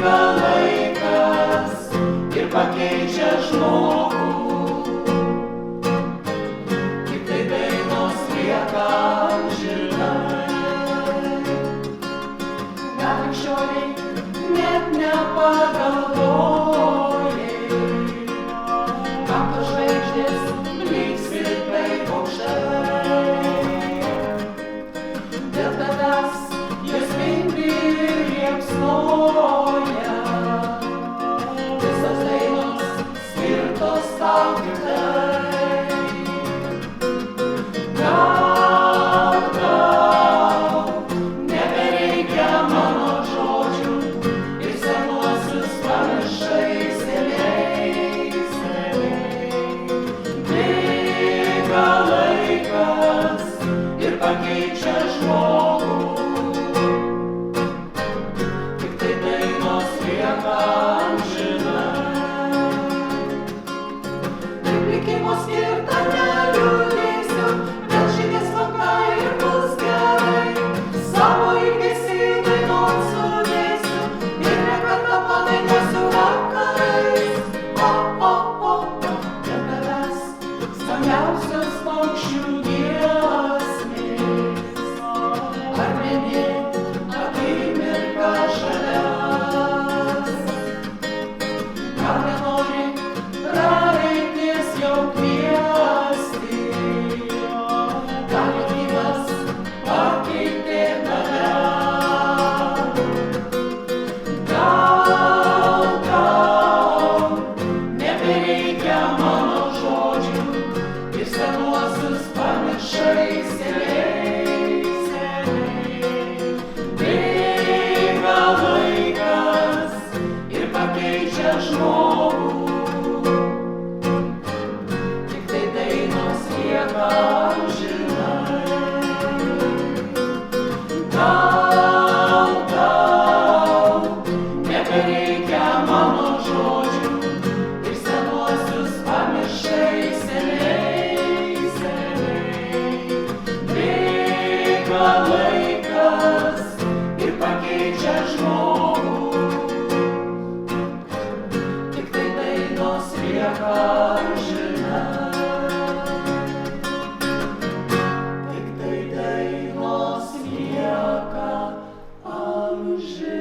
bėga laikas ir pakeičia žmogų. Tik tai dainos lieka amžinai. Gal krikščioniai net nepagalvojai, kam tos žvaigždės blyksi taip aukštai. Dėl tavęs jos spindi ir liepsnoja, visos dainos skirtos tau tiktai. Gal tau nebereikia mano žodžių ir senuosius pamiršai seniai. Bėga laikas ir pakeičia žmogų. Tik tai dainos lieka amžinai. Taip likimo skirta neliūdėsiu, bet žydės lanka ir bus gerai. Savo ilgesį dainon sudėsiu ir ne kartą padainuosiu vakarais. Dėl tavęs skambiausios paukščių giesmės. Ar meni akimirką žalias? Gal nenori praeities jau kviesti? Gal jau gyvas pakeitė tave? Gal nebereikia mano žodžių ir senuosius pamiršai seniai. Bėga laikas ir pakeičia žmogų. Tik tai dainos lieka amžinai. Gal tau nebereikia mano žodžių ir senuosius pamiršai seniai. Bėga laikas ir pakeičia žmogų. Tik tai dainos lieka amžinai. Tik tai dainos lieka amžinai.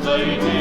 Stay